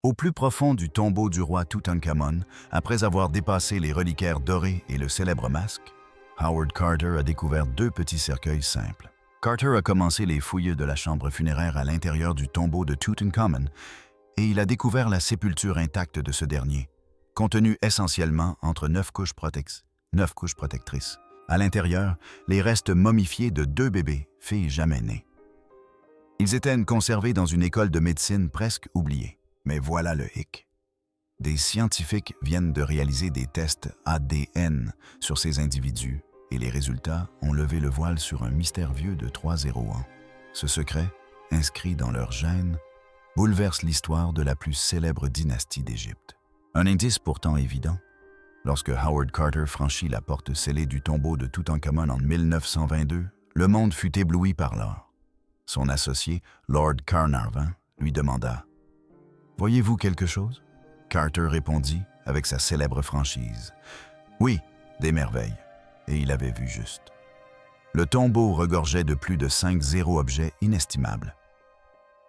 Au plus profond du tombeau du roi Toutankhamon, après avoir dépassé les reliquaires dorés et le célèbre masque, Howard Carter a découvert deux petits cercueils simples. Carter a commencé les fouilles de la chambre funéraire à l'intérieur du tombeau de Toutankhamon et il a découvert la sépulture intacte de ce dernier, contenue essentiellement entre 9 couches protectrices. À l'intérieur, les restes momifiés de 2 bébés, filles jamais nées. Ils étaient conservés dans une école de médecine presque oubliée. Mais voilà le hic. Des scientifiques viennent de réaliser des tests ADN sur ces individus et les résultats ont levé le voile sur un mystère vieux de 301 ans. Ce secret, inscrit dans leurs gènes, bouleverse l'histoire de la plus célèbre dynastie d'Égypte. Un indice pourtant évident. Lorsque Howard Carter franchit la porte scellée du tombeau de Toutankhamon en 1922, le monde fut ébloui par l'or. Son associé, Lord Carnarvon, lui demanda « Voyez-vous quelque chose ?» Carter répondit avec sa célèbre franchise « Oui, des merveilles. » Et il avait vu juste. Le tombeau regorgeait de plus de 5 objets inestimables.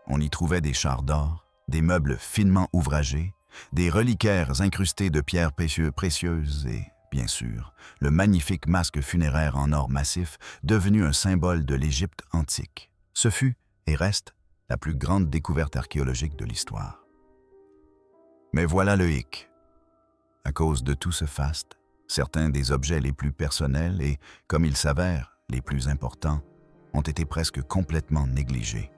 On y trouvait des chars d'or, des meubles finement ouvragés, des reliquaires incrustés de pierres précieuses et, bien sûr, le magnifique masque funéraire en or massif devenu un symbole de l'Égypte antique. Ce fut, et reste, la plus grande découverte archéologique de l'histoire. Mais voilà le hic. À cause de tout ce faste, certains des objets les plus personnels et, comme il s'avère, les plus importants, ont été presque complètement négligés.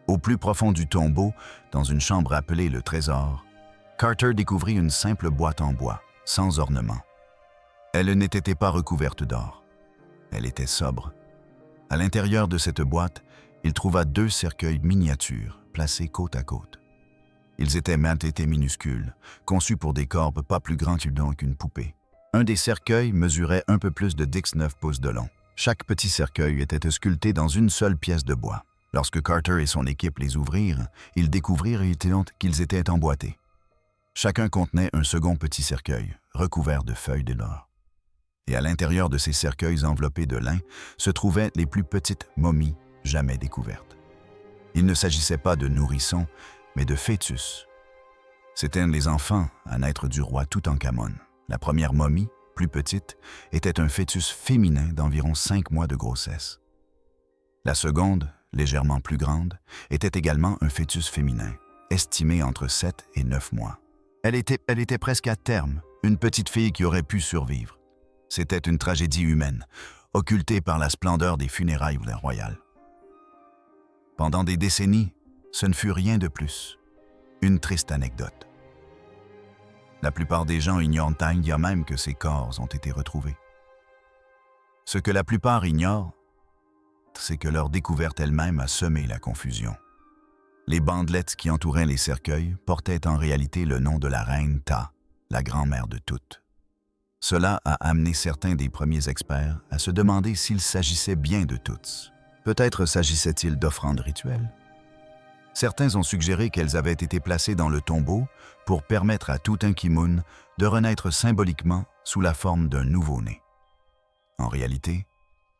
Au plus profond du tombeau, dans une chambre appelée le trésor, Carter découvrit une simple boîte en bois, sans ornement. Elle n'était pas recouverte d'or. Elle était sobre. À l'intérieur de cette boîte, il trouva 2 cercueils miniatures, placés côte à côte. Ils étaient minuscules, conçus pour des corps pas plus grands qu'une poupée. Un des cercueils mesurait un peu plus de 19 pouces de long. Chaque petit cercueil était sculpté dans une seule pièce de bois. Lorsque Carter et son équipe les ouvrirent, ils découvrirent qu'ils étaient emboîtés. Chacun contenait un second petit cercueil, recouvert de feuilles de l'or. Et à l'intérieur de ces cercueils enveloppés de lin se trouvaient les plus petites momies jamais découvertes. Il ne s'agissait pas de nourrissons, mais de fœtus. C'étaient les enfants à naître du roi Toutankhamon. La première momie, plus petite, était un fœtus féminin d'environ 5 mois de grossesse. La seconde, légèrement plus grande, était également un fœtus féminin, estimé entre 7 et 9 mois. Elle était presque à terme, une petite fille qui aurait pu survivre. C'était une tragédie humaine, occultée par la splendeur des funérailles royales. Pendant des décennies, ce ne fut rien de plus. Une triste anecdote. La plupart des gens ignorent même que ces corps ont été retrouvés. Ce que la plupart ignorent, c'est que leur découverte elle-même a semé la confusion. Les bandelettes qui entouraient les cercueils portaient en réalité le nom de la reine Ta, la grand-mère de toutes. Cela a amené certains des premiers experts à se demander s'il s'agissait bien de toutes. Peut-être s'agissait-il d'offrandes rituelles? Certains ont suggéré qu'elles avaient été placées dans le tombeau pour permettre à Toutankhamon de renaître symboliquement sous la forme d'un nouveau-né. En réalité,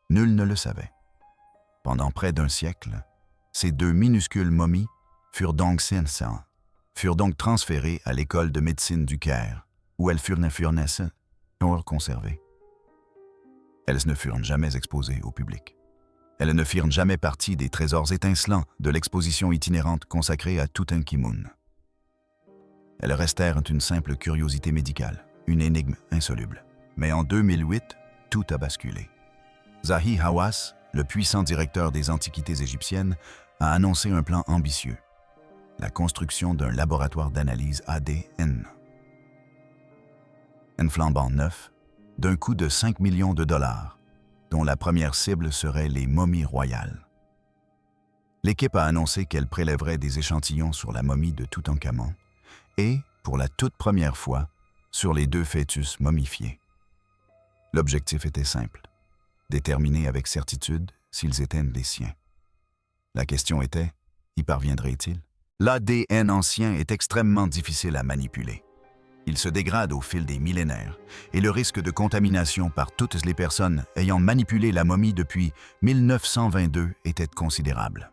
nul ne le savait. Pendant près d'1 siècle, ces 2 minuscules momies furent donc transférées à l'école de médecine du Caire, où elles furent conservées. Elles ne furent jamais exposées au public. Elles ne firent jamais partie des trésors étincelants de l'exposition itinérante consacrée à Toutankhamon. Elles restèrent une simple curiosité médicale, une énigme insoluble. Mais en 2008, tout a basculé. Zahi Hawass, le puissant directeur des antiquités égyptiennes, a annoncé un plan ambitieux, la construction d'un laboratoire d'analyse ADN. Un flambant neuf, d'un coût de 5 millions de dollars, dont la première cible serait les momies royales. L'équipe a annoncé qu'elle prélèverait des échantillons sur la momie de Toutankhamon et, pour la toute première fois, sur les 2 fœtus momifiés. L'objectif était simple, déterminer avec certitude s'ils étaient les siens. La question était, y parviendrait-il? L'ADN ancien est extrêmement difficile à manipuler. Il se dégrade au fil des millénaires et le risque de contamination par toutes les personnes ayant manipulé la momie depuis 1922 était considérable.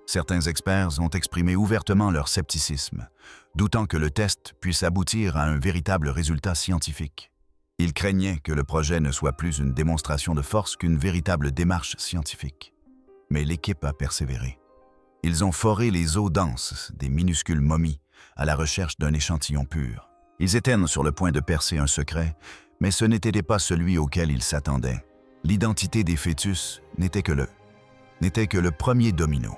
Certains experts ont exprimé ouvertement leur scepticisme, doutant que le test puisse aboutir à un véritable résultat scientifique. Ils craignaient que le projet ne soit plus une démonstration de force qu'une véritable démarche scientifique. Mais l'équipe a persévéré. Ils ont foré les eaux denses des minuscules momies à la recherche d'un échantillon pur. Ils étaient sur le point de percer un secret, mais ce n'était pas celui auquel ils s'attendaient. L'identité des fœtus n'était que le premier domino.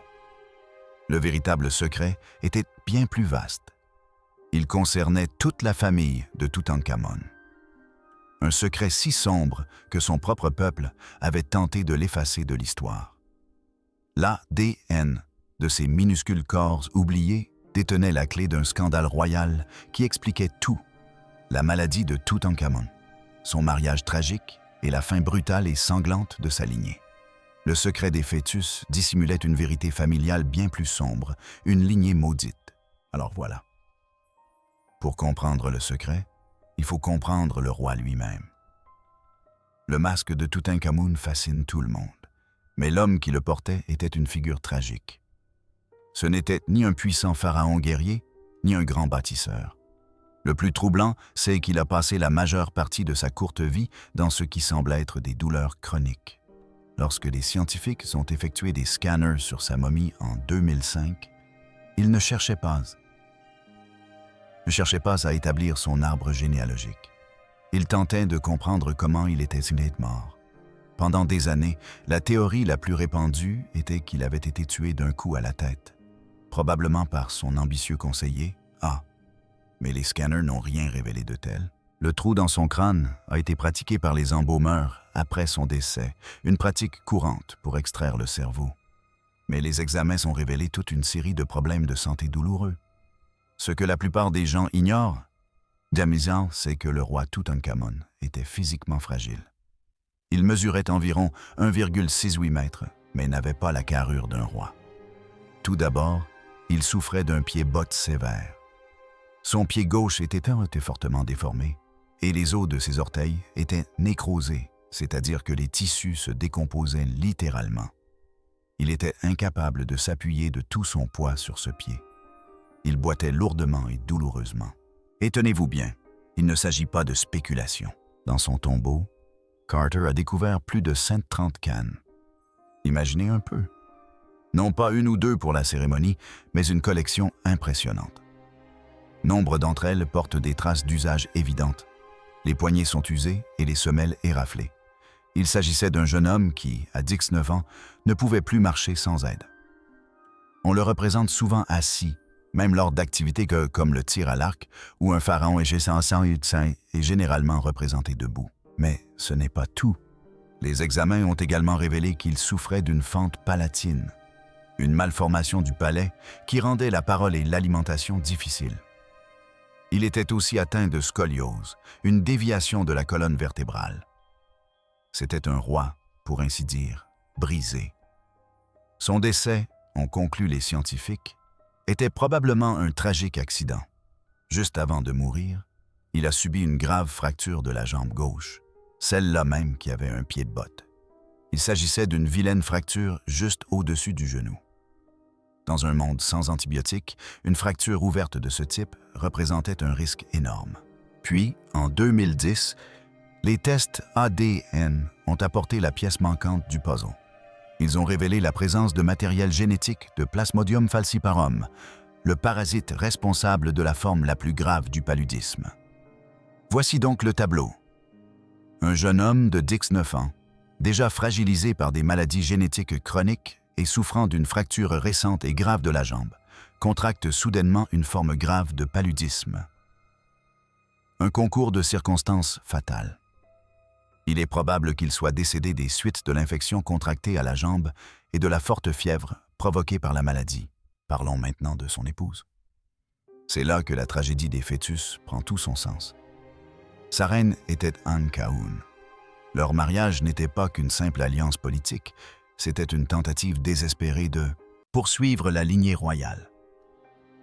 Le véritable secret était bien plus vaste. Il concernait toute la famille de Toutankhamon. Un secret si sombre que son propre peuple avait tenté de l'effacer de l'histoire. L'ADN de ces minuscules corps oubliés détenait la clé d'un scandale royal qui expliquait tout. La maladie de Toutankhamon, son mariage tragique et la fin brutale et sanglante de sa lignée. Le secret des fœtus dissimulait une vérité familiale bien plus sombre, une lignée maudite. Alors voilà. Pour comprendre le secret, il faut comprendre le roi lui-même. Le masque de Toutankhamon fascine tout le monde, mais l'homme qui le portait était une figure tragique. Ce n'était ni un puissant pharaon guerrier, ni un grand bâtisseur. Le plus troublant, c'est qu'il a passé la majeure partie de sa courte vie dans ce qui semble être des douleurs chroniques. Lorsque les scientifiques ont effectué des scanners sur sa momie en 2005, ils ne cherchaient pas à établir son arbre généalogique. Ils tentaient de comprendre comment il était mort. Pendant des années, la théorie la plus répandue était qu'il avait été tué d'un coup à la tête, probablement par son ambitieux conseiller, A. Mais les scanners n'ont rien révélé de tel. Le trou dans son crâne a été pratiqué par les embaumeurs après son décès, une pratique courante pour extraire le cerveau. Mais les examens ont révélé toute une série de problèmes de santé douloureux. Ce que la plupart des gens ignorent, d'amusant, c'est que le roi Toutankhamon était physiquement fragile. Il mesurait environ 1,68 mètres, mais n'avait pas la carrure d'un roi. Tout d'abord, il souffrait d'un pied botte sévère. Son pied gauche était fortement déformé, et les os de ses orteils étaient nécrosés, c'est-à-dire que les tissus se décomposaient littéralement. Il était incapable de s'appuyer de tout son poids sur ce pied. Il boitait lourdement et douloureusement. Et tenez-vous bien, il ne s'agit pas de spéculation. Dans son tombeau, Carter a découvert plus de 130 cannes. Imaginez un peu. Non pas une ou deux pour la cérémonie, mais une collection impressionnante. Nombre d'entre elles portent des traces d'usage évidentes. Les poignets sont usés et les semelles éraflées. Il s'agissait d'un jeune homme qui, à 19 ans, ne pouvait plus marcher sans aide. On le représente souvent assis, même lors d'activités comme le tir à l'arc, où un pharaon égyptien est généralement représenté debout. Mais ce n'est pas tout. Les examens ont également révélé qu'il souffrait d'une fente palatine, une malformation du palais qui rendait la parole et l'alimentation difficiles. Il était aussi atteint de scoliose, une déviation de la colonne vertébrale. C'était un roi, pour ainsi dire, brisé. Son décès, ont conclu les scientifiques, était probablement un tragique accident. Juste avant de mourir, il a subi une grave fracture de la jambe gauche, celle-là même qui avait un pied de botte. Il s'agissait d'une vilaine fracture juste au-dessus du genou. Dans un monde sans antibiotiques, une fracture ouverte de ce type représentait un risque énorme. Puis, en 2010, les tests ADN ont apporté la pièce manquante du puzzle. Ils ont révélé la présence de matériel génétique de Plasmodium falciparum, le parasite responsable de la forme la plus grave du paludisme. Voici donc le tableau. Un jeune homme de 19 ans, déjà fragilisé par des maladies génétiques chroniques et souffrant d'une fracture récente et grave de la jambe, contracte soudainement une forme grave de paludisme. Un concours de circonstances fatales. Il est probable qu'il soit décédé des suites de l'infection contractée à la jambe et de la forte fièvre provoquée par la maladie. Parlons maintenant de son épouse. C'est là que la tragédie des fœtus prend tout son sens. Sa reine était Ankhaoun. Leur mariage n'était pas qu'une simple alliance politique, c'était une tentative désespérée de poursuivre la lignée royale.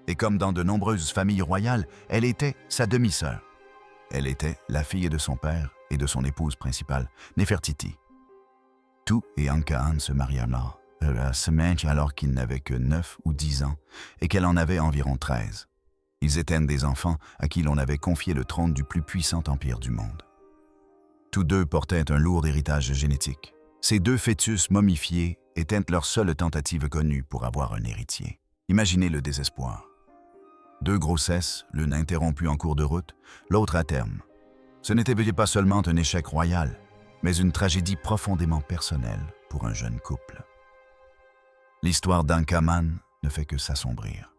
Et comme dans de nombreuses familles royales, elle était sa demi-sœur. Elle était la fille de son père et de son épouse principale, Néfertiti. Tout et Ankhaon se marièrent semaine alors qu'il n'avait que 9 ou 10 ans et qu'elle en avait environ 13. Ils étaient des enfants à qui l'on avait confié le trône du plus puissant empire du monde. Tous deux portaient un lourd héritage génétique. Ces deux fœtus momifiés étaient leur seule tentative connue pour avoir un héritier. Imaginez le désespoir. 2 grossesses, l'une interrompue en cours de route, l'autre à terme. Ce n'était pas seulement un échec royal, mais une tragédie profondément personnelle pour un jeune couple. L'histoire d'Ankhamon ne fait que s'assombrir.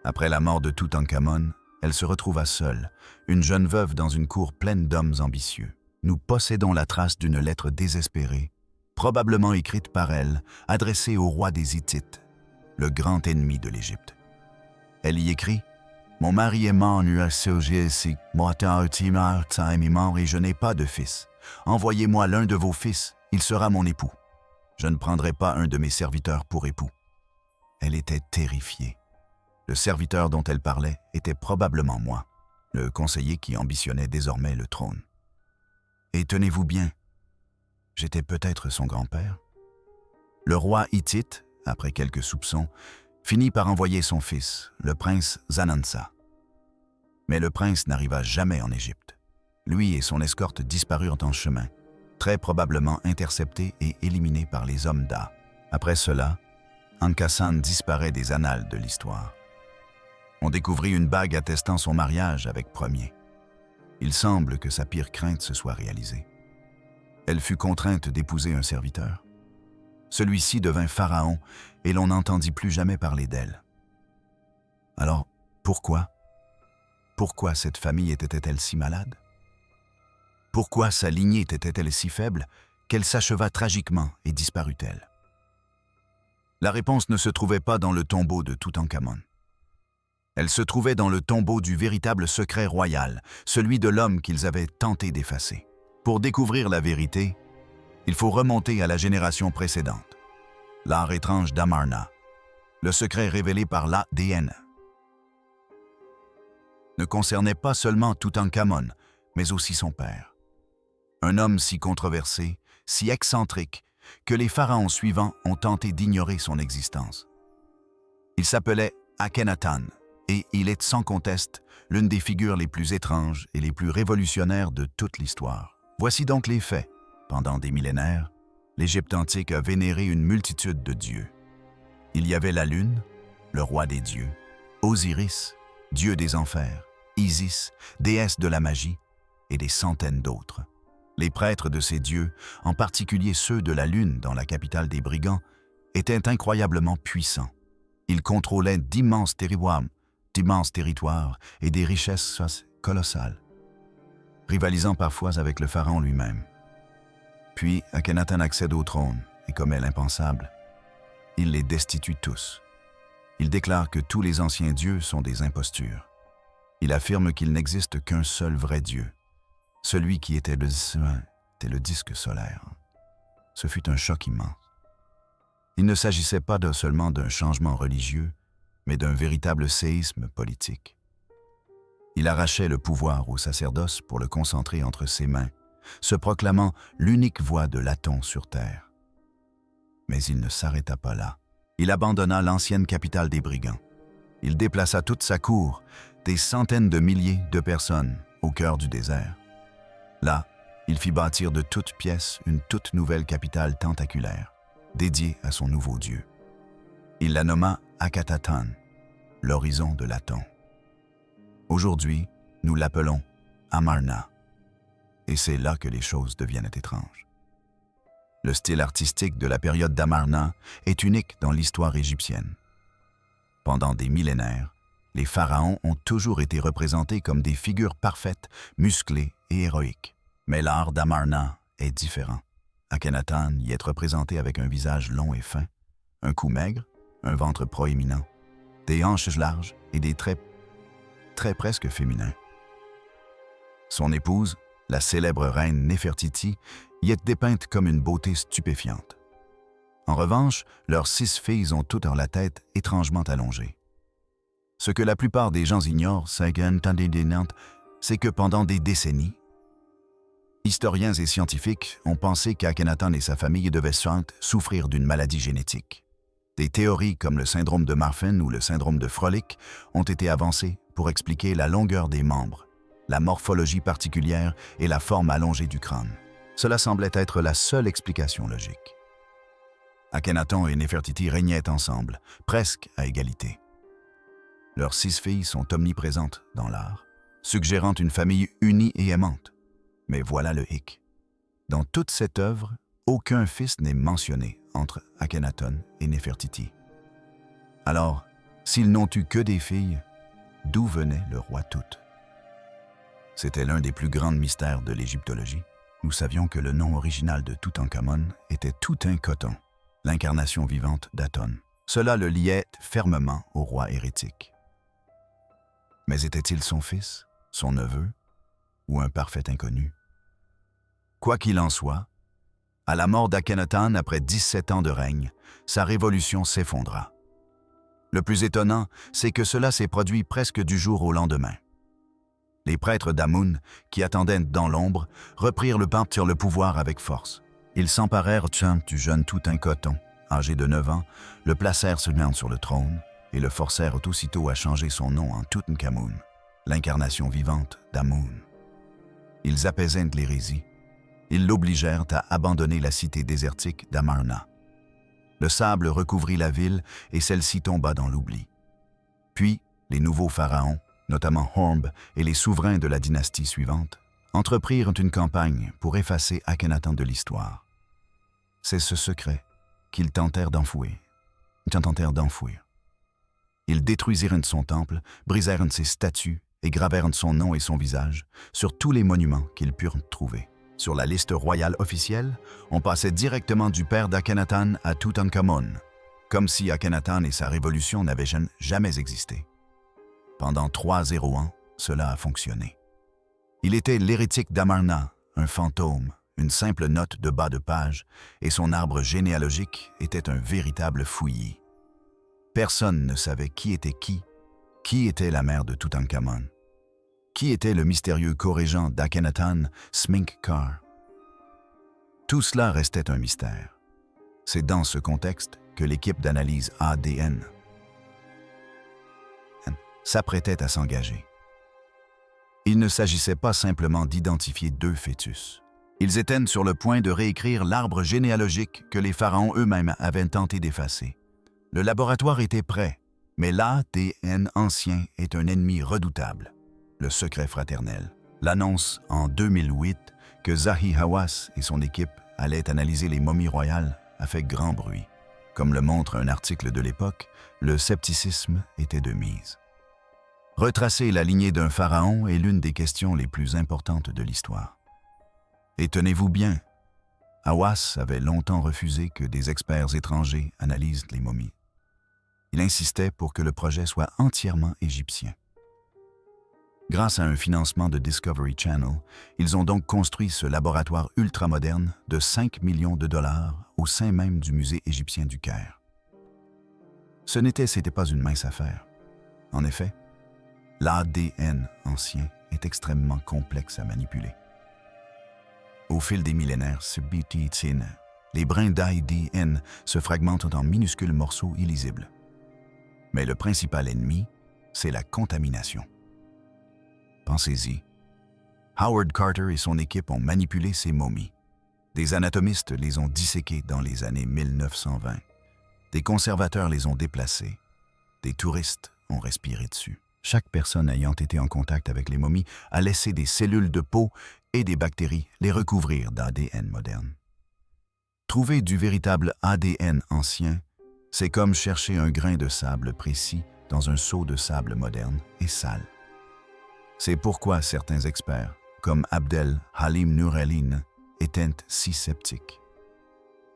Après la mort de Toutankhamon, elle se retrouva seule, une jeune veuve dans une cour pleine d'hommes ambitieux. Nous possédons la trace d'une lettre désespérée, probablement écrite par elle, adressée au roi des Hittites, le grand ennemi de l'Égypte. Elle y écrit « Mon mari est mort et je n'ai pas de fils. Envoyez-moi l'un de vos fils, il sera mon époux. Je ne prendrai pas un de mes serviteurs pour époux. » Elle était terrifiée. Le serviteur dont elle parlait était probablement moi, le conseiller qui ambitionnait désormais le trône. Et tenez-vous bien, j'étais peut-être son grand-père. Le roi hittite, après quelques soupçons, finit par envoyer son fils, le prince Zanansa. Mais le prince n'arriva jamais en Égypte. Lui et son escorte disparurent en chemin, très probablement interceptés et éliminés par les hommes d'A. Après cela, Ankhasan disparaît des annales de l'histoire. On découvrit une bague attestant son mariage avec Premier. Il semble que sa pire crainte se soit réalisée. Elle fut contrainte d'épouser un serviteur. Celui-ci devint pharaon et l'on n'entendit plus jamais parler d'elle. Alors, pourquoi? Pourquoi cette famille était-elle si malade? Pourquoi sa lignée était-elle si faible qu'elle s'acheva tragiquement et disparut-elle? La réponse ne se trouvait pas dans le tombeau de Toutankhamon. Elle se trouvait dans le tombeau du véritable secret royal, celui de l'homme qu'ils avaient tenté d'effacer. Pour découvrir la vérité, il faut remonter à la génération précédente. L'art étrange d'Amarna, le secret révélé par l'ADN, ne concernait pas seulement Toutankhamon, mais aussi son père. Un homme si controversé, si excentrique, que les pharaons suivants ont tenté d'ignorer son existence. Il s'appelait Akhenaton, et il est sans conteste l'une des figures les plus étranges et les plus révolutionnaires de toute l'histoire. Voici donc les faits. Pendant des millénaires, l'Égypte antique a vénéré une multitude de dieux. Il y avait la lune, le roi des dieux, Osiris, dieu des enfers, Isis, déesse de la magie, et des centaines d'autres. Les prêtres de ces dieux, en particulier ceux de la lune dans la capitale des brigands, étaient incroyablement puissants. Ils contrôlaient d'immenses territoires et des richesses colossales, rivalisant parfois avec le pharaon lui-même. Puis Akhenaton accède au trône et commet l'impensable. Il les destitue tous. Il déclare que tous les anciens dieux sont des impostures. Il affirme qu'il n'existe qu'un seul vrai Dieu, celui qui était le disque solaire. Ce fut un choc immense. Il ne s'agissait pas seulement d'un changement religieux, mais d'un véritable séisme politique. Il arrachait le pouvoir au sacerdoce pour le concentrer entre ses mains, se proclamant l'unique voix de l'Aton sur terre. Mais il ne s'arrêta pas là. Il abandonna l'ancienne capitale des brigands. Il déplaça toute sa cour, des centaines de milliers de personnes, au cœur du désert. Là, il fit bâtir de toutes pièces une toute nouvelle capitale tentaculaire, dédiée à son nouveau dieu. Il la nomma Akhetaton, l'horizon de l'Aton. Aujourd'hui, nous l'appelons Amarna. Et c'est là que les choses deviennent étranges. Le style artistique de la période d'Amarna est unique dans l'histoire égyptienne. Pendant des millénaires, les pharaons ont toujours été représentés comme des figures parfaites, musclées et héroïques. Mais l'art d'Amarna est différent. Akhenaton y est représenté avec un visage long et fin, un cou maigre, un ventre proéminent, des hanches larges et des traits très presque féminins. Son épouse, la célèbre reine Néfertiti, y est dépeinte comme une beauté stupéfiante. En revanche, leurs 6 filles ont toutes la tête étrangement allongée. Ce que la plupart des gens ignorent, c'est que pendant des décennies, Historiens et scientifiques ont pensé qu'Akhenaton et sa famille devaient souffrir d'une maladie génétique. Des théories comme le syndrome de Marfan ou le syndrome de Froelich ont été avancées pour expliquer la longueur des membres, la morphologie particulière et la forme allongée du crâne. Cela semblait être la seule explication logique. Akhenaton et Néfertiti régnaient ensemble, presque à égalité. Leurs 6 filles sont omniprésentes dans l'art, suggérant une famille unie et aimante. Mais voilà le hic. Dans toute cette œuvre, aucun fils n'est mentionné entre Akhenaton et Néfertiti. Alors, s'ils n'ont eu que des filles, d'où venait le roi Tout? C'était l'un des plus grands mystères de l'égyptologie. Nous savions que le nom original de Toutankhamon était Toutankhoton, l'incarnation vivante d'Aton. Cela le liait fermement au roi hérétique. Mais était-il son fils, son neveu, ou un parfait inconnu? Quoi qu'il en soit, à la mort d'Akhenaton après 17 ans de règne, sa révolution s'effondra. Le plus étonnant, c'est que cela s'est produit presque du jour au lendemain. Les prêtres d'Amun, qui attendaient dans l'ombre, reprirent le pouvoir avec force. Ils s'emparèrent du jeune Toutankhoton, âgé de 9 ans, le placèrent sur le trône et le forcèrent aussitôt à changer son nom en Toutankhamun, l'incarnation vivante d'Amun. Ils apaisèrent l'hérésie. Ils l'obligèrent à abandonner la cité désertique d'Amarna. Le sable recouvrit la ville et celle-ci tomba dans l'oubli. Puis, les nouveaux pharaons, notamment Hormb et les souverains de la dynastie suivante, entreprirent une campagne pour effacer Akhenaton de l'histoire. C'est ce secret qu'ils tentèrent d'enfouir. Ils détruisirent son temple, brisèrent ses statues et gravèrent son nom et son visage sur tous les monuments qu'ils purent trouver. Sur la liste royale officielle, on passait directement du père d'Akhenaton à Toutankhamon, comme si Akhenaton et sa révolution n'avaient jamais existé. Pendant 3 ans, cela a fonctionné. Il était l'hérétique d'Amarna, un fantôme, une simple note de bas de page, et son arbre généalogique était un véritable fouillis. Personne ne savait qui était la mère de Toutankhamon. Qui était le mystérieux co-régent d'Akhenaton, Smenkhkare? Tout cela restait un mystère. C'est dans ce contexte que l'équipe d'analyse ADN s'apprêtait à s'engager. Il ne s'agissait pas simplement d'identifier 2 fœtus. Ils étaient sur le point de réécrire l'arbre généalogique que les pharaons eux-mêmes avaient tenté d'effacer. Le laboratoire était prêt, mais l'ADN ancien est un ennemi redoutable. Le secret fraternel. L'annonce en 2008 que Zahi Hawass et son équipe allaient analyser les momies royales a fait grand bruit. Comme le montre un article de l'époque, le scepticisme était de mise. Retracer la lignée d'un pharaon est l'une des questions les plus importantes de l'histoire. Et tenez-vous bien, Hawass avait longtemps refusé que des experts étrangers analysent les momies. Il insistait pour que le projet soit entièrement égyptien. Grâce à un financement de Discovery Channel, ils ont donc construit ce laboratoire ultramoderne de 5 millions de dollars au sein même du musée égyptien du Caire. C'était pas une mince affaire. En effet, l'ADN ancien est extrêmement complexe à manipuler. Au fil des millénaires, les brins d'ADN se fragmentent en minuscules morceaux illisibles. Mais le principal ennemi, c'est la contamination. Pensez-y. Howard Carter et son équipe ont manipulé ces momies. Des anatomistes les ont disséquées dans les années 1920. Des conservateurs les ont déplacées. Des touristes ont respiré dessus. Chaque personne ayant été en contact avec les momies a laissé des cellules de peau et des bactéries les recouvrir d'ADN moderne. Trouver du véritable ADN ancien, c'est comme chercher un grain de sable précis dans un seau de sable moderne et sale. C'est pourquoi certains experts, comme Abdel Halim Nourelline, étaient si sceptiques.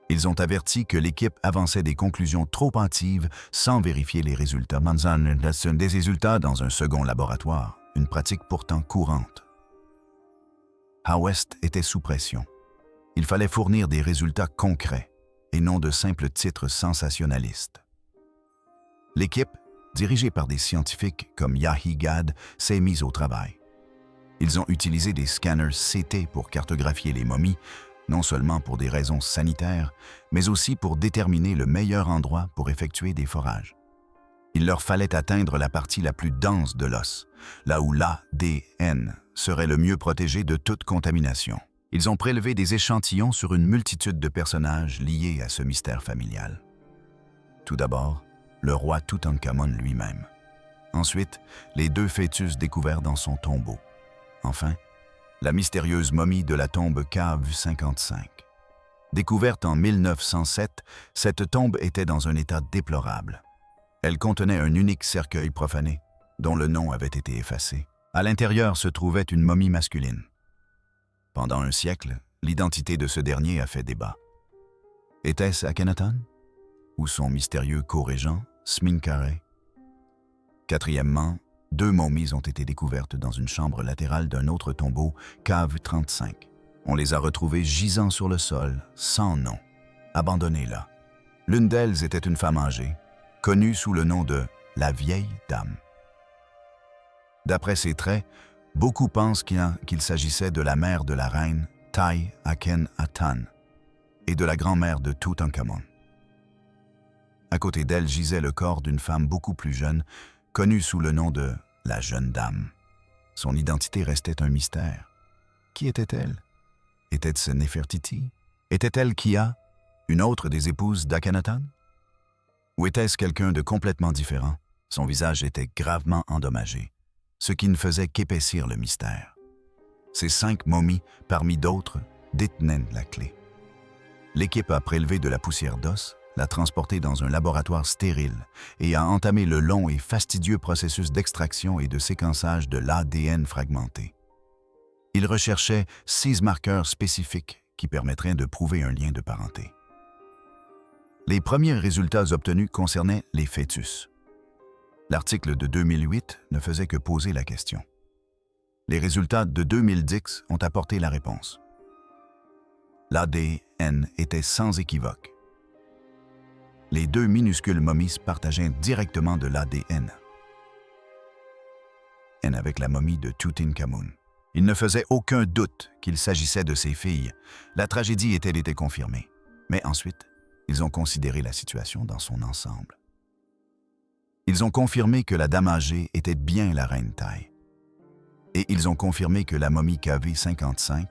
Ils ont averti que l'équipe avançait des conclusions trop hâtives sans vérifier les résultats. Des résultats dans un second laboratoire, une pratique pourtant courante. Hawass était sous pression. Il fallait fournir des résultats concrets et non de simples titres sensationnalistes. L'équipe, dirigée par des scientifiques comme Yahi Gad, s'est mise au travail. Ils ont utilisé des scanners CT pour cartographier les momies, non seulement pour des raisons sanitaires, mais aussi pour déterminer le meilleur endroit pour effectuer des forages. Il leur fallait atteindre la partie la plus dense de l'os, là où l'ADN serait le mieux protégé de toute contamination. Ils ont prélevé des échantillons sur une multitude de personnages liés à ce mystère familial. Tout d'abord, le roi Toutankhamon lui-même. Ensuite, les 2 fœtus découverts dans son tombeau. Enfin, la mystérieuse momie de la tombe Cave 55. Découverte en 1907, cette tombe était dans un état déplorable. Elle contenait un unique cercueil profané, dont le nom avait été effacé. À l'intérieur se trouvait une momie masculine. Pendant un siècle, l'identité de ce dernier a fait débat. Était-ce Akhenaton? Ou son mystérieux co-régent, Sminkhare? Quatrièmement, 2 momies ont été découvertes dans une chambre latérale d'un autre tombeau, Cave 35. On les a retrouvées gisant sur le sol, sans nom, abandonnées là. L'une d'elles était une femme âgée, connue sous le nom de « la vieille dame ». D'après ses traits, beaucoup pensent qu'il s'agissait de la mère de la reine Tai Akhenaton et de la grand-mère de Toutankhamon. À côté d'elle gisait le corps d'une femme beaucoup plus jeune, connue sous le nom de « la jeune dame ». Son identité restait un mystère. Qui était-elle? Était-ce Néfertiti? Était-elle Kia, une autre des épouses d'Akhenaton? Ou était-ce quelqu'un de complètement différent? Son visage était gravement endommagé, ce qui ne faisait qu'épaissir le mystère. Ces 5 momies, parmi d'autres, détenaient la clé. L'équipe a prélevé de la poussière d'os, l'a transportée dans un laboratoire stérile et a entamé le long et fastidieux processus d'extraction et de séquençage de l'ADN fragmenté. Ils recherchaient 6 marqueurs spécifiques qui permettraient de prouver un lien de parenté. Les premiers résultats obtenus concernaient les fœtus. L'article de 2008 ne faisait que poser la question. Les résultats de 2010 ont apporté la réponse. L'ADN était sans équivoque. Les 2 minuscules momies partageaient directement de l'ADN. Avec la momie de Toutankhamon. Il ne faisait aucun doute qu'il s'agissait de ses filles. La tragédie était confirmée. Mais ensuite, ils ont considéré la situation dans son ensemble. Ils ont confirmé que la dame âgée était bien la reine Tai. Et ils ont confirmé que la momie KV55,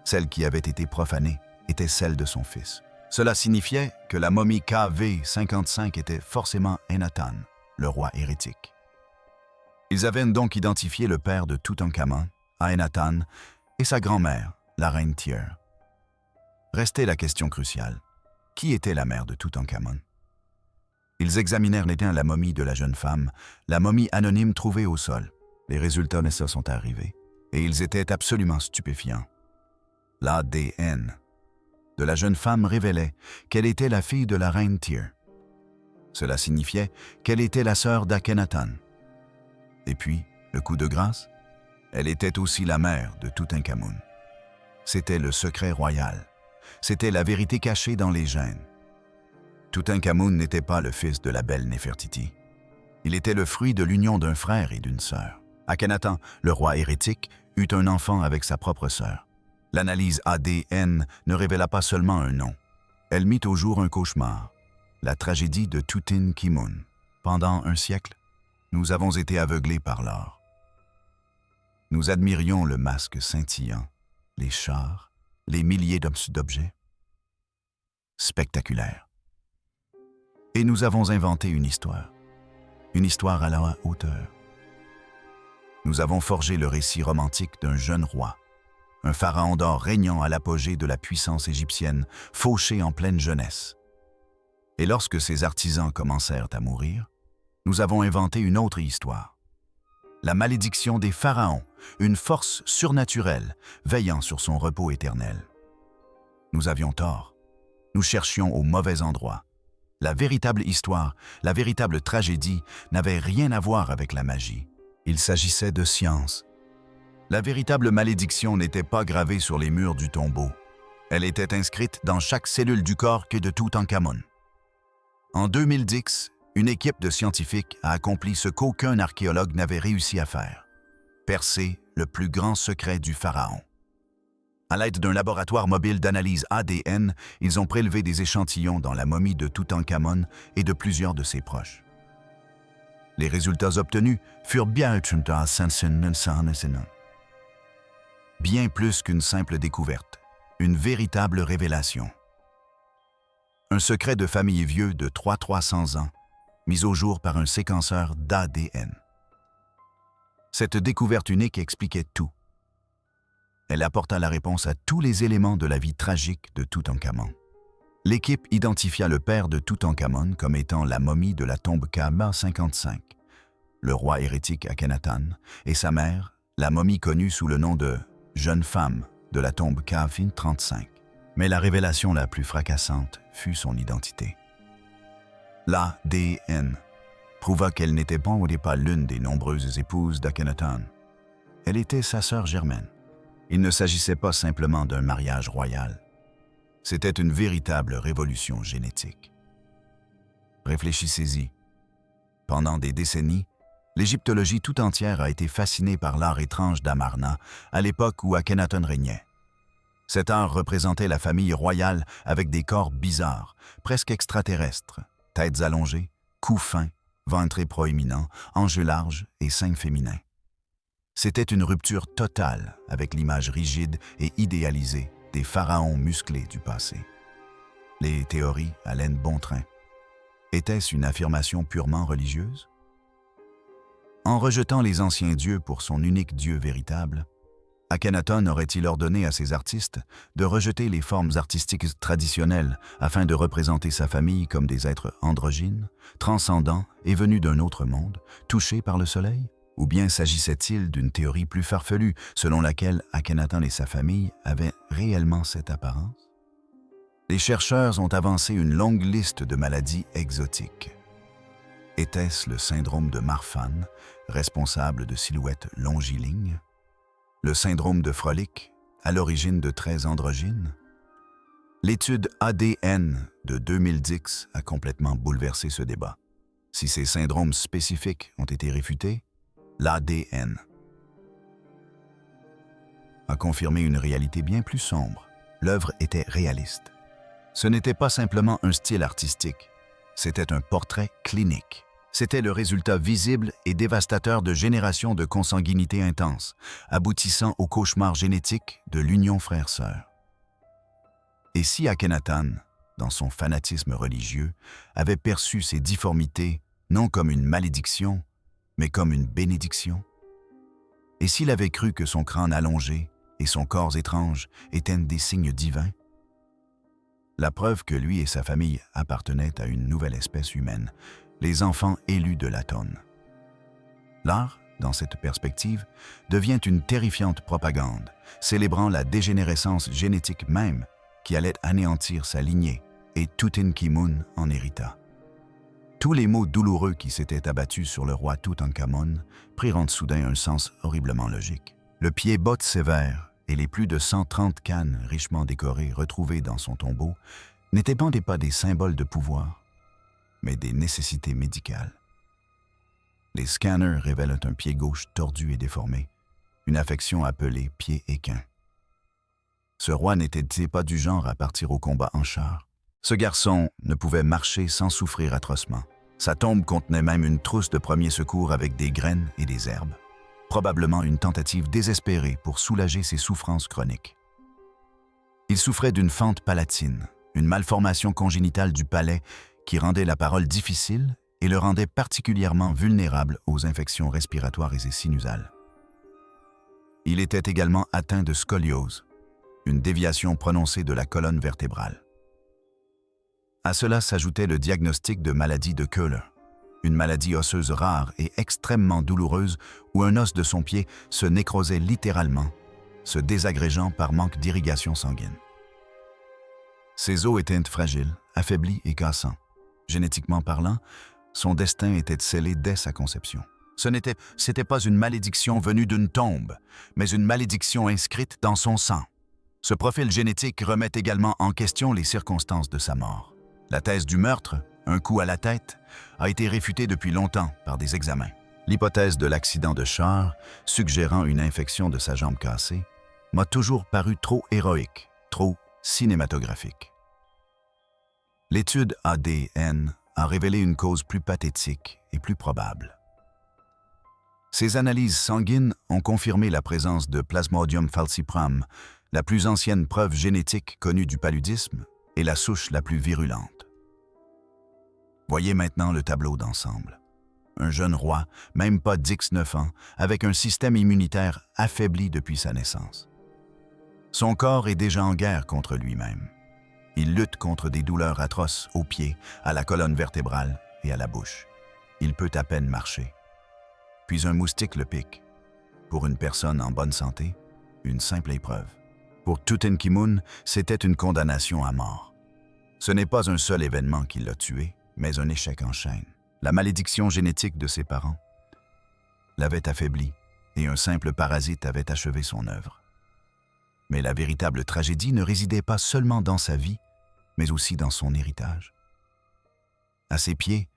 celle qui avait été profanée, était celle de son fils. Cela signifiait que la momie KV55 était forcément Akhenaton, le roi hérétique. Ils avaient donc identifié le père de Toutankhamon, Akhenaton, et sa grand-mère, la reine Tier. Restait la question cruciale. Qui était la mère de Toutankhamon? Ils examinèrent la momie de la jeune femme, la momie anonyme trouvée au sol. Les résultats nécessaires sont arrivés, et ils étaient absolument stupéfiants. L'ADN de la jeune femme révélait qu'elle était la fille de la reine Tier. Cela signifiait qu'elle était la sœur d'Akhenaton. Et puis, le coup de grâce, elle était aussi la mère de Toutankhamon. C'était le secret royal. C'était la vérité cachée dans les gènes. Toutankhamon n'était pas le fils de la belle Néfertiti. Il était le fruit de l'union d'un frère et d'une sœur. Akhenaton, le roi hérétique, eut un enfant avec sa propre sœur. L'analyse ADN ne révéla pas seulement un nom. Elle mit au jour un cauchemar, la tragédie de Toutankhamon. Pendant un siècle, nous avons été aveuglés par l'or. Nous admirions le masque scintillant, les chars, les milliers d'objets. Spectaculaire. Et nous avons inventé une histoire à la hauteur. Nous avons forgé le récit romantique d'un jeune roi, un pharaon d'or régnant à l'apogée de la puissance égyptienne, fauché en pleine jeunesse. Et lorsque ses artisans commencèrent à mourir, nous avons inventé une autre histoire. La malédiction des pharaons, une force surnaturelle veillant sur son repos éternel. Nous avions tort. Nous cherchions au mauvais endroit. La véritable histoire, la véritable tragédie n'avait rien à voir avec la magie. Il s'agissait de science. La véritable malédiction n'était pas gravée sur les murs du tombeau. Elle était inscrite dans chaque cellule du corps de Toutankhamon. En 2010, une équipe de scientifiques a accompli ce qu'aucun archéologue n'avait réussi à faire. Percer le plus grand secret du pharaon. À l'aide d'un laboratoire mobile d'analyse ADN, ils ont prélevé des échantillons dans la momie de Toutankhamon et de plusieurs de ses proches. Les résultats obtenus furent bien plus qu'une simple découverte, une véritable révélation. Un secret de famille vieux de 300 ans, mis au jour par un séquenceur d'ADN. Cette découverte unique expliquait tout. Elle apporta la réponse à tous les éléments de la vie tragique de Toutankhamon. L'équipe identifia le père de Toutankhamon comme étant la momie de la tombe Kaba-55, le roi hérétique Akhenaton, et sa mère, la momie connue sous le nom de « jeune femme » de la tombe Khafre-35. Mais la révélation la plus fracassante fut son identité. L'ADN prouva qu'elle n'était pas l'une des nombreuses épouses d'Akhenaton. Elle était sa sœur germaine. Il ne s'agissait pas simplement d'un mariage royal. C'était une véritable révolution génétique. Réfléchissez-y. Pendant des décennies, l'égyptologie tout entière a été fascinée par l'art étrange d'Amarna à l'époque où Akhenaton régnait. Cet art représentait la famille royale avec des corps bizarres, presque extraterrestres, têtes allongées, cous fins, ventre proéminent, enjeux larges et seins féminins. C'était une rupture totale avec l'image rigide et idéalisée des pharaons musclés du passé. Les théories allaient bon train. Était-ce une affirmation purement religieuse? En rejetant les anciens dieux pour son unique dieu véritable, Akhenaton aurait-il ordonné à ses artistes de rejeter les formes artistiques traditionnelles afin de représenter sa famille comme des êtres androgynes, transcendants et venus d'un autre monde, touchés par le soleil? Ou bien s'agissait-il d'une théorie plus farfelue selon laquelle Akhenaton et sa famille avaient réellement cette apparence? Les chercheurs ont avancé une longue liste de maladies exotiques. Était-ce le syndrome de Marfan, responsable de silhouettes longilignes? Le syndrome de Froelich, à l'origine de traits androgynes? L'étude ADN de 2010 a complètement bouleversé ce débat. Si ces syndromes spécifiques ont été réfutés, l'ADN a confirmé une réalité bien plus sombre. L'œuvre était réaliste. Ce n'était pas simplement un style artistique, c'était un portrait clinique. C'était le résultat visible et dévastateur de générations de consanguinité intense, aboutissant au cauchemar génétique de l'union frère-sœur. Et si Akhenaton, dans son fanatisme religieux, avait perçu ces difformités non comme une malédiction, mais comme une bénédiction? Et s'il avait cru que son crâne allongé et son corps étrange étaient des signes divins? La preuve que lui et sa famille appartenaient à une nouvelle espèce humaine, les enfants élus de l'Aton. L'art, dans cette perspective, devient une terrifiante propagande, célébrant la dégénérescence génétique même qui allait anéantir sa lignée, et Tutankhamun en hérita. Tous les mots douloureux qui s'étaient abattus sur le roi Toutankhamon prirent soudain un sens horriblement logique. Le pied-botte sévère et les plus de 130 cannes richement décorées retrouvées dans son tombeau n'étaient pas des symboles de pouvoir, mais des nécessités médicales. Les scanners révèlent un pied gauche tordu et déformé, une affection appelée pied équin. Ce roi n'était-il pas du genre à partir au combat en char? Ce garçon ne pouvait marcher sans souffrir atrocement. Sa tombe contenait même une trousse de premiers secours avec des graines et des herbes, probablement une tentative désespérée pour soulager ses souffrances chroniques. Il souffrait d'une fente palatine, une malformation congénitale du palais qui rendait la parole difficile et le rendait particulièrement vulnérable aux infections respiratoires et sinusales. Il était également atteint de scoliose, une déviation prononcée de la colonne vertébrale. À cela s'ajoutait le diagnostic de maladie de Köhler, une maladie osseuse rare et extrêmement douloureuse où un os de son pied se nécrosait littéralement, se désagrégeant par manque d'irrigation sanguine. Ses os étaient fragiles, affaiblis et cassants. Génétiquement parlant, son destin était scellé dès sa conception. C'était pas une malédiction venue d'une tombe, mais une malédiction inscrite dans son sang. Ce profil génétique remet également en question les circonstances de sa mort. La thèse du meurtre, un coup à la tête, a été réfutée depuis longtemps par des examens. L'hypothèse de l'accident de char, suggérant une infection de sa jambe cassée, m'a toujours paru trop héroïque, trop cinématographique. L'étude ADN a révélé une cause plus pathétique et plus probable. Ces analyses sanguines ont confirmé la présence de Plasmodium falciparum, la plus ancienne preuve génétique connue du paludisme et la souche la plus virulente. Voyez maintenant le tableau d'ensemble. Un jeune roi, même pas d'X9 ans, avec un système immunitaire affaibli depuis sa naissance. Son corps est déjà en guerre contre lui-même. Il lutte contre des douleurs atroces aux pieds, à la colonne vertébrale et à la bouche. Il peut à peine marcher. Puis un moustique le pique. Pour une personne en bonne santé, une simple épreuve. Pour Tutankhamun, c'était une condamnation à mort. Ce n'est pas un seul événement qui l'a tué, mais un échec en chaîne. La malédiction génétique de ses parents l'avait affaibli et un simple parasite avait achevé son œuvre. Mais la véritable tragédie ne résidait pas seulement dans sa vie, mais aussi dans son héritage. À ses pieds,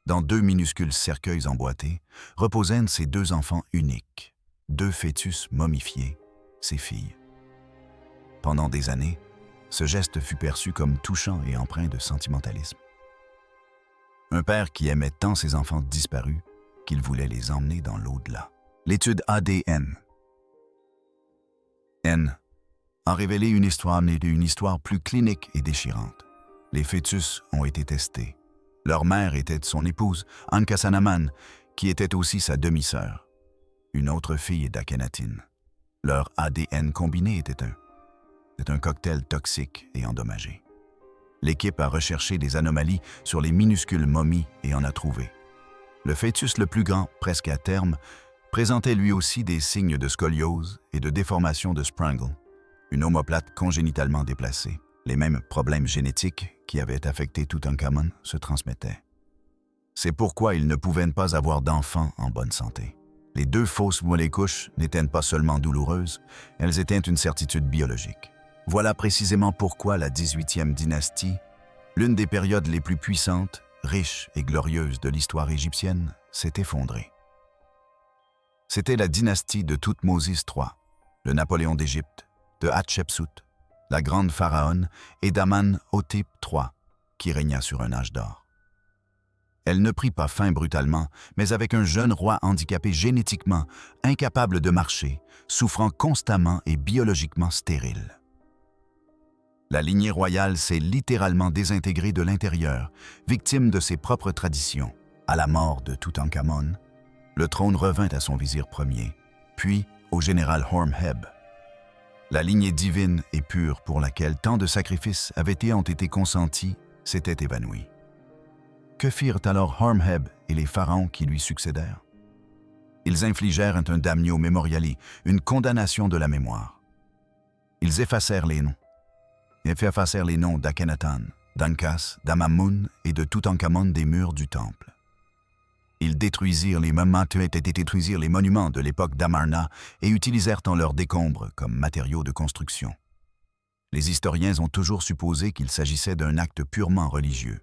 dans 2 minuscules cercueils emboîtés, reposaient ses 2 enfants uniques, 2 fœtus momifiés, ses filles. Pendant des années, ce geste fut perçu comme touchant et empreint de sentimentalisme. Un père qui aimait tant ses enfants disparus qu'il voulait les emmener dans l'au-delà. L'étude ADN a révélé une histoire née d'une histoire plus clinique et déchirante. Les fœtus ont été testés. Leur mère était son épouse, Ankhesenamun, qui était aussi sa demi-sœur. Une autre fille d'Akhenaten. Leur ADN combiné était un cocktail toxique et endommagé. L'équipe a recherché des anomalies sur les minuscules momies et en a trouvé. Le fœtus le plus grand, presque à terme, présentait lui aussi des signes de scoliose et de déformation de Sprengel, une omoplate congénitalement déplacée. Les mêmes problèmes génétiques qui avaient affecté Toutankhamon se transmettaient. C'est pourquoi il ne pouvait pas avoir d'enfants en bonne santé. Les 2 fausses molécouches n'étaient pas seulement douloureuses, elles étaient une certitude biologique. Voilà précisément pourquoi la 18e dynastie, l'une des périodes les plus puissantes, riches et glorieuses de l'histoire égyptienne, s'est effondrée. C'était la dynastie de Thoutmôsis III, le Napoléon d'Égypte, de Hatshepsut, la grande pharaone, et d'Aman-Hotep III, qui régna sur un âge d'or. Elle ne prit pas fin brutalement, mais avec un jeune roi handicapé génétiquement, incapable de marcher, souffrant constamment et biologiquement stérile. La lignée royale s'est littéralement désintégrée de l'intérieur, victime de ses propres traditions. À la mort de Toutankhamon, le trône revint à son vizir premier, puis au général Horemheb. La lignée divine et pure pour laquelle tant de sacrifices ont été consentis s'était évanouie. Que firent alors Horemheb et les pharaons qui lui succédèrent? Ils infligèrent un damnio memoriali, une condamnation de la mémoire. Ils effacèrent les noms d'Akhenaten, d'Ankas, d'Amamun et de Toutankhamon des murs du temple. Ils détruisirent les monuments de l'époque d'Amarna et utilisèrent leurs décombres comme matériaux de construction. Les historiens ont toujours supposé qu'il s'agissait d'un acte purement religieux,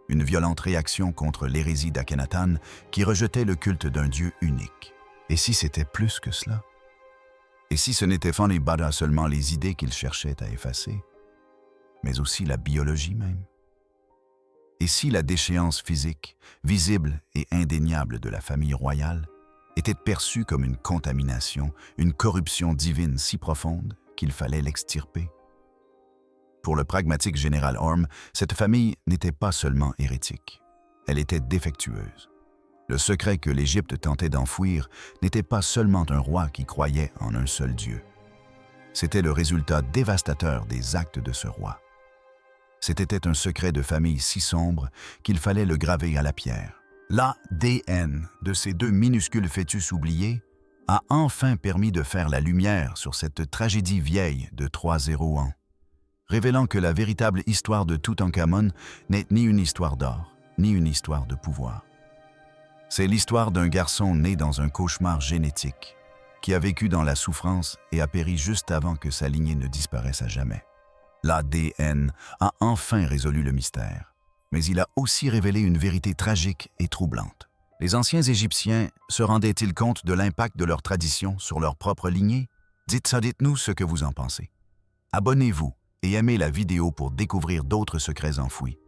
une violente réaction contre l'hérésie d'Akhenaten qui rejetait le culte d'un dieu unique. Et si c'était plus que cela? Et si ce n'était pas seulement les idées qu'il cherchait à effacer, mais aussi la biologie même? Et si la déchéance physique, visible et indéniable de la famille royale, était perçue comme une contamination, une corruption divine si profonde qu'il fallait l'extirper? Pour le pragmatique général Orme, cette famille n'était pas seulement hérétique, elle était défectueuse. Le secret que l'Égypte tentait d'enfouir n'était pas seulement un roi qui croyait en un seul Dieu. C'était le résultat dévastateur des actes de ce roi. C'était un secret de famille si sombre qu'il fallait le graver à la pierre. L'ADN de ces 2 minuscules fœtus oubliés a enfin permis de faire la lumière sur cette tragédie vieille de 3-0 ans, révélant que la véritable histoire de Toutankhamon n'est ni une histoire d'or, ni une histoire de pouvoir. C'est l'histoire d'un garçon né dans un cauchemar génétique, qui a vécu dans la souffrance et a péri juste avant que sa lignée ne disparaisse à jamais. L'ADN a enfin résolu le mystère, mais il a aussi révélé une vérité tragique et troublante. Les anciens Égyptiens se rendaient-ils compte de l'impact de leur tradition sur leur propre lignée? Dites-nous ce que vous en pensez. Abonnez-vous et aimez la vidéo pour découvrir d'autres secrets enfouis.